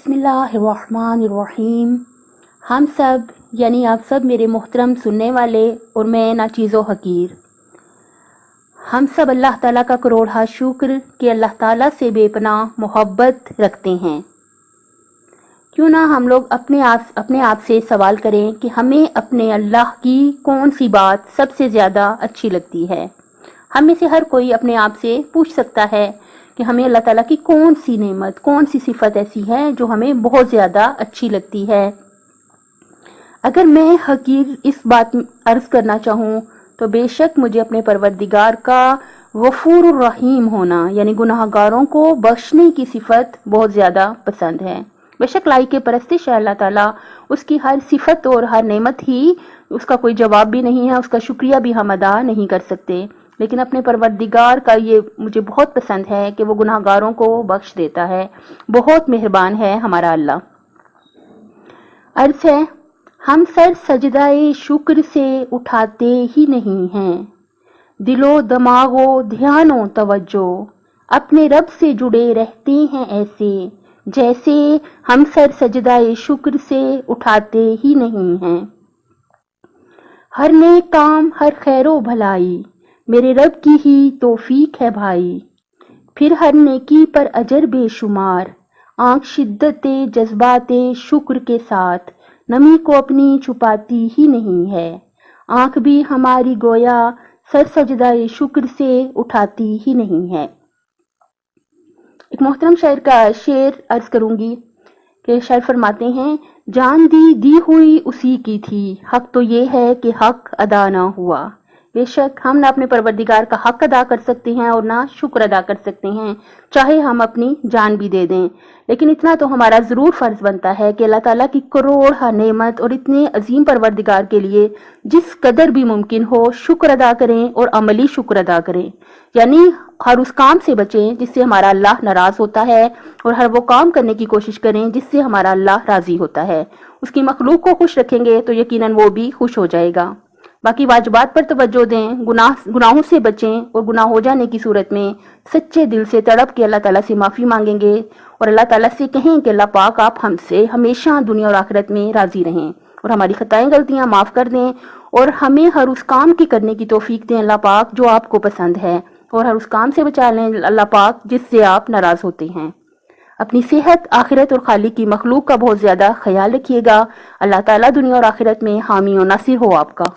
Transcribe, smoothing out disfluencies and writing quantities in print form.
बिस्मिल्लाहिर्रहमानिर्रहीम। हम सब यानी आप सब मेरे मोहतरम सुनने वाले और मैं नाचीज़ो हकीर, हम सब अल्लाह ताला का करोड़ा शुक्र कि अल्लाह ताला से बेपनाह मोहब्बत रखते हैं। क्यों ना हम लोग अपने आप से सवाल करें कि हमें अपने अल्लाह की कौन सी बात सबसे ज़्यादा अच्छी लगती है। हम में से हर कोई अपने आप से पूछ सकता है कि हमें अल्लाह ताला की कौन सी नेमत, कौन सी सिफत ऐसी है जो हमें बहुत ज़्यादा अच्छी लगती है। अगर मैं हकीर इस बात अर्ज़ करना चाहूँ तो बेशक मुझे अपने परवरदिगार का गफूर रहीम होना यानी गुनाहगारों को बख्शने की सिफत बहुत ज़्यादा पसंद है। बेशक लाइक परस्तिश है अल्लाह ताला, उसकी हर सिफत और हर नेमत ही उसका कोई जवाब भी नहीं है, उसका शुक्रिया भी हम अदा नहीं कर सकते। लेकिन अपने परवरदिगार का ये मुझे बहुत पसंद है कि वो गुनाहगारों को बख्श देता है। बहुत मेहरबान है हमारा अल्लाह। अर्ज़ है, हम सर सजदाए शुक्र से उठाते ही नहीं हैं, दिलो दमागो ध्यानो तवज्जो अपने रब से जुड़े रहते हैं ऐसे जैसे हम सर सजदाए शुक्र से उठाते ही नहीं हैं। हर नेक काम हर खैरो भलाई मेरे रब की ही तौफीक है भाई, फिर हर नेकी पर अजर बेशुमार आंख शिद्दते जज्बाते शुक्र के साथ नमी को अपनी छुपाती ही नहीं है। आंख भी हमारी गोया सर सजदाए शुक्र से उठाती ही नहीं है। एक मोहतरम शायर का शेर अर्ज करूंगी कि शायर फरमाते हैं, जान दी हुई उसी की थी, हक तो ये है कि हक अदा ना हुआ। बेशक हम ना अपने परवरदिगार का हक अदा कर सकते हैं और ना शुक्र अदा कर सकते हैं, चाहे हम अपनी जान भी दे दें। लेकिन इतना तो हमारा ज़रूर फ़र्ज़ बनता है कि अल्लाह ताला की करोड़ नेमत और इतने अजीम परवरदिगार के लिए जिस कदर भी मुमकिन हो शुक्र अदा करें और अमली शुक्र अदा करें। यानी हर उस काम से बचें जिससे हमारा अल्लाह नाराज़ होता है और हर वो काम करने की कोशिश करें जिससे हमारा अल्लाह राज़ी होता है। उसकी मखलूक को खुश रखेंगे तो यकीनन वो भी खुश हो जाएगा। बाकी वाजिबात पर तवज्जो दें, गुनाहों से बचें और गुनाह हो जाने की सूरत में सच्चे दिल से तड़प के अल्लाह ताला से माफ़ी मांगेंगे और अल्लाह ताला से कहें कि अल्लाह पाक आप हमसे हमेशा दुनिया और आखिरत में राज़ी रहें और हमारी खताएं गलतियां माफ़ कर दें और हमें हर उस काम की करने की तौफीक दें अल्लाह पाक जो आपको पसंद है, और हर उस काम से बचा लें अल्लाह पाक जिससे आप नाराज़ होते हैं। अपनी सेहत, आखिरत और खालिक की मखलूक का बहुत ज़्यादा ख्याल रखिएगा। अल्लाह ताला दुनिया और आखिरत में हामी और नासिर हो आपका।